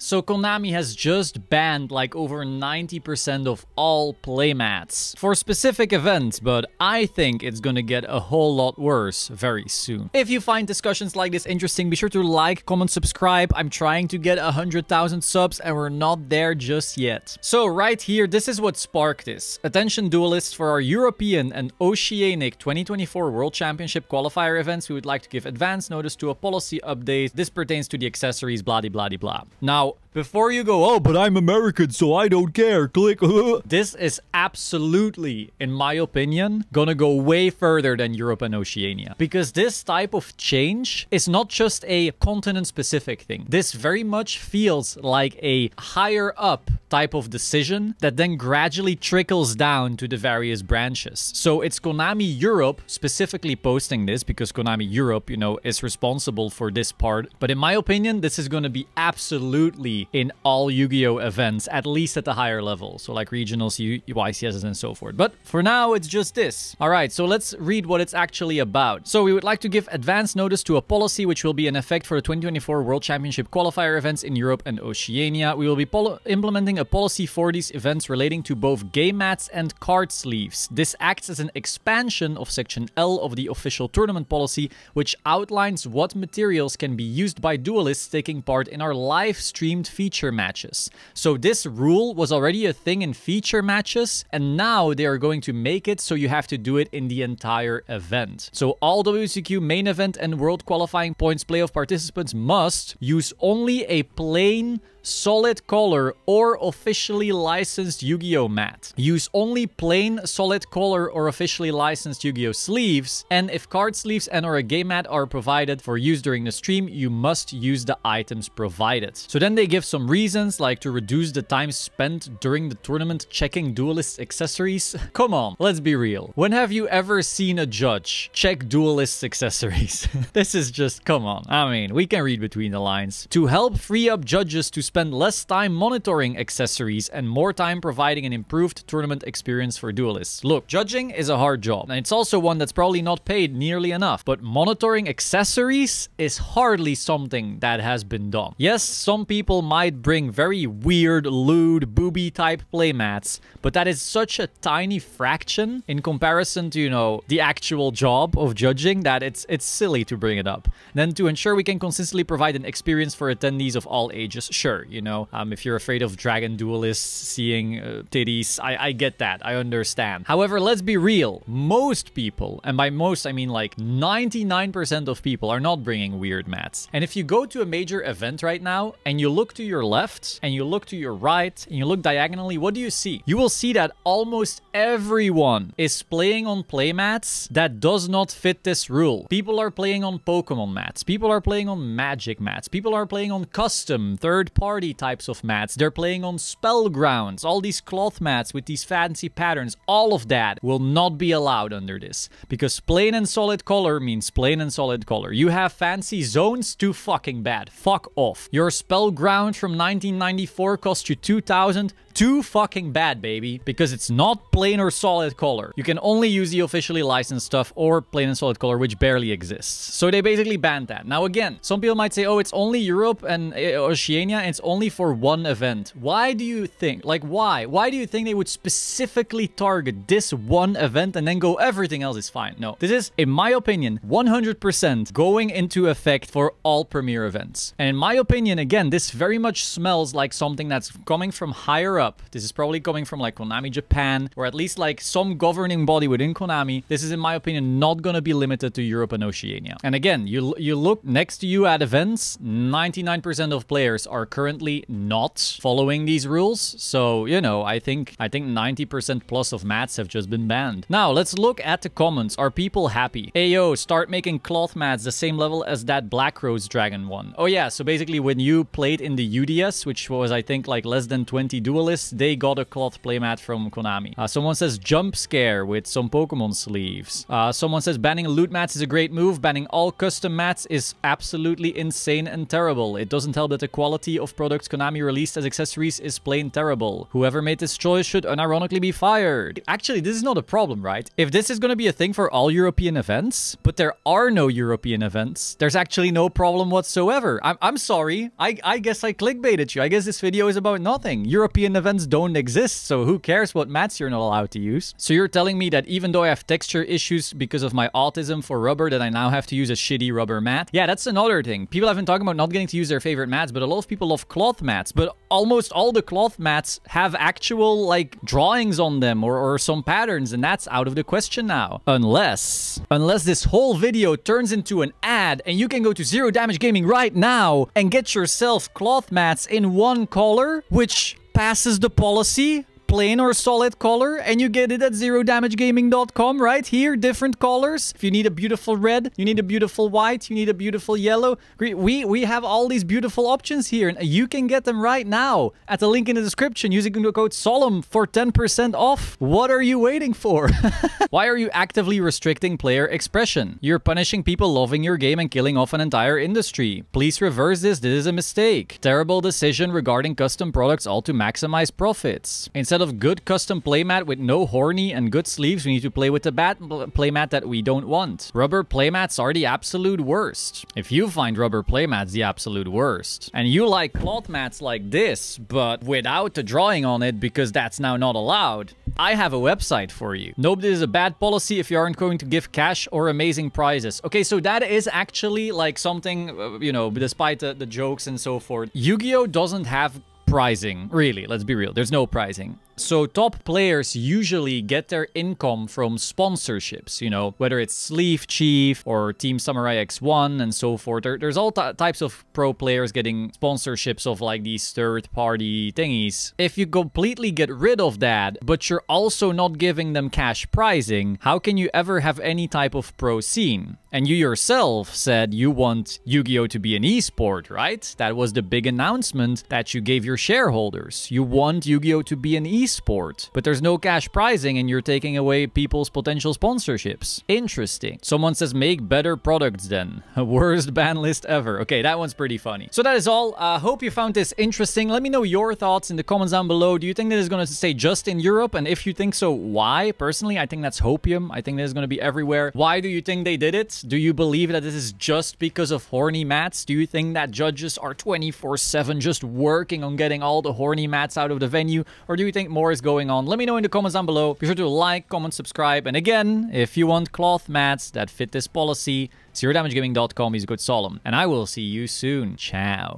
So Konami has just banned like over 90% of all playmats for specific events, but I think it's gonna get a whole lot worse very soon. If you find discussions like this interesting, be sure to like, comment, subscribe. I'm trying to get 100,000 subs and we're not there just yet. So right here, this is what sparked this. Attention duelists, for our European and Oceanic 2024 World Championship qualifier events, we would like to give advance notice to a policy update. This pertains to the accessories, blah, blah, blah, blah. Now, before you go, oh, but I'm American, so I don't care, click. This is absolutely, in my opinion, gonna go way further than Europe and Oceania. Because this type of change is not just a continent-specific thing. This very much feels like a higher-up type of decision that then gradually trickles down to the various branches. So it's Konami Europe specifically posting this because Konami Europe, you know, is responsible for this part. But in my opinion, this is going to be absolutely in all Yu-Gi-Oh! Events, at least at the higher level. So like regionals, YCSs, and so forth. But for now, it's just this. All right, so let's read what it's actually about. So we would like to give advance notice to a policy which will be in effect for the 2024 World Championship qualifier events in Europe and Oceania. We will be implementing a policy for these events relating to both game mats and card sleeves. This acts as an expansion of Section L of the official tournament policy, which outlines what materials can be used by duelists taking part in our live-streamed feature matches. So this rule was already a thing in feature matches, and now they are going to make it so you have to do it in the entire event. So all WCQ main event and world qualifying points playoff participants must use only a plain solid color or officially licensed Yu-Gi-Oh! Mat. Use only plain solid color or officially licensed Yu-Gi-Oh! Sleeves, and if card sleeves and or a game mat are provided for use during the stream, you must use the items provided. So then they give some reasons, like to reduce the time spent during the tournament checking duelist accessories. Come on, let's be real. When have you ever seen a judge check duelist accessories? This is just, come on. I mean, we can read between the lines. To help free up judges to spend less time monitoring accessories and more time providing an improved tournament experience for duelists. Look, judging is a hard job, and it's also one that's probably not paid nearly enough, but monitoring accessories is hardly something that has been done. Yes, some people might bring very weird, lewd, booby type playmats, but that is such a tiny fraction in comparison to, you know, the actual job of judging that it's silly to bring it up. Then to ensure we can consistently provide an experience for attendees of all ages, sure. You know, if you're afraid of dragon duelists seeing titties, I get that. I understand. However, let's be real. Most people, and by most, I mean like 99% of people are not bringing weird mats. And if you go to a major event right now and you look to your left and you look to your right and you look diagonally, what do you see? You will see that almost everyone is playing on playmats that does not fit this rule. People are playing on Pokemon mats. People are playing on Magic mats. People are playing on custom third-party types of mats. They're playing on spell grounds, all these cloth mats with these fancy patterns. All of that will not be allowed under this, because plain and solid color means plain and solid color. You have fancy zones, too fucking bad. Fuck off. Your spell ground from 1994 cost you 2,000. Too fucking bad, baby, because it's not plain or solid color. You can only use the officially licensed stuff or plain and solid color, which barely exists. So they basically banned that. Now again, some people might say, oh, it's only Europe and Oceania, and it's only for one event. Why do you think, like why? Why do you think they would specifically target this one event and then go everything else is fine? No, this is, in my opinion, 100% going into effect for all premier events. And in my opinion, again, this very much smells like something that's coming from higher up. This is probably coming from like Konami Japan, or at least like some governing body within Konami. This is, in my opinion, not going to be limited to Europe and Oceania. And again, you look next to you at events, 99% of players are currently not following these rules. So, you know, I think 90% plus of mats have just been banned. Now, let's look at the comments. Are people happy? Ayo, start making cloth mats the same level as that Black Rose Dragon one. Oh yeah, so basically when you played in the UDS, which was, I think, like less than 20 duelists, they got a cloth playmat from Konami. Someone says jump scare with some Pokemon sleeves. Someone says banning loot mats is a great move. Banning all custom mats is absolutely insane and terrible. It doesn't help that the quality of of products Konami released as accessories is plain terrible. Whoever made this choice should unironically be fired. Actually, this is not a problem, right? If this is going to be a thing for all European events, but there are no European events, there's actually no problem whatsoever. I'm sorry. I guess I clickbaited you. I guess this video is about nothing. European events don't exist, so who cares what mats you're not allowed to use? So you're telling me that even though I have texture issues because of my autism for rubber, that I now have to use a shitty rubber mat? Yeah, that's another thing. People have been talking about not getting to use their favorite mats, but a lot of people love cloth mats. But almost all the cloth mats have actual, like, drawings on them or some patterns, and that's out of the question now. Unless this whole video turns into an ad and you can go to Zero Damage Gaming right now and get yourself cloth mats in one color, which passes the policy, plain or solid color, and you get it at zerodamagegaming.com right here. Different colors. If you need a beautiful red, you need a beautiful white, you need a beautiful yellow. We have all these beautiful options here, and you can get them right now at the link in the description using the code SOLEM for 10% off. What are you waiting for? Why are you actively restricting player expression? You're punishing people loving your game and killing off an entire industry. Please reverse this. This is a mistake. Terrible decision regarding custom products, all to maximize profits. Instead of good custom playmat with no horny and good sleeves, we need to play with the bad playmat that we don't want. Rubber playmats are the absolute worst. If you find rubber playmats the absolute worst, and you like cloth mats like this, but without the drawing on it because that's now not allowed, I have a website for you. Nope, this is a bad policy if you aren't going to give cash or amazing prizes. Okay, so that is actually like something, you know, despite the jokes and so forth. Yu-Gi-Oh! Doesn't have pricing. Really, let's be real. There's no pricing. So top players usually get their income from sponsorships, you know, whether it's Sleeve Chief or Team Samurai X1 and so forth. There's all types of pro players getting sponsorships of like these third-party thingies. If you completely get rid of that, but you're also not giving them cash prizing, how can you ever have any type of pro scene? And you yourself said you want Yu-Gi-Oh! To be an esport, right? That was the big announcement that you gave your shareholders. You want Yu-Gi-Oh! To be an esport, but there's no cash prizing and you're taking away people's potential sponsorships. Interesting. Someone says make better products then. Worst ban list ever. Okay, that one's pretty funny. So that is all. Hope you found this interesting. Let me know your thoughts in the comments down below. Do you think that is going to stay just in Europe? And if you think so, why? Personally, I think that's hopium. I think that is going to be everywhere. Why do you think they did it? Do you believe that this is just because of horny mats? Do you think that judges are 24/7 just working on getting all the horny mats out of the venue? Or do you think more is going on? Let me know in the comments down below. Be sure to like, comment, subscribe. And again, if you want cloth mats that fit this policy, ZeroDamageGaming.com is good solemn. And I will see you soon. Ciao.